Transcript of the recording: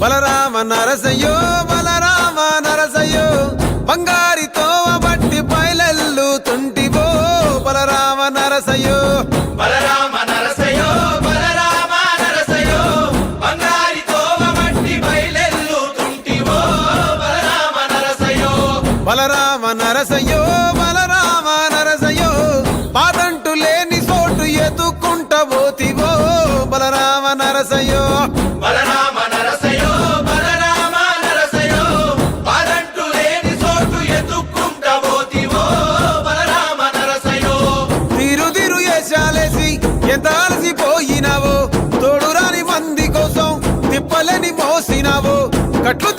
బలరామ నరసయ్యో బలరామ నరసయ్యో బంగారితో బట్టి బయలెల్లుతుంటివో బలరామ నరసయ్యో బలరామ నరసయ్యో బలరామ నరసయ్యో బంగారితో బట్టి బయలెల్లుతుంటివో బలరామ నరసయ్యో బలరామ నరసయ్యో బలరామ నరసయ్యో పాదంటు లేని చోటు ఎత్తుకుంటబోతివో బలరామ నరసయ్యో బలరామ నరసయ్యో బలరామ నరసయ్యో పాదంటు లేని చోటు ఎత్తుకుంటబోతివో బలరామ నరసయ్యో తిరు తిరు ఏషాలేసి ఎంత అలసిపోయినావో తోడురాని మంది కోసం తిప్పలని మోసినావో కట్లు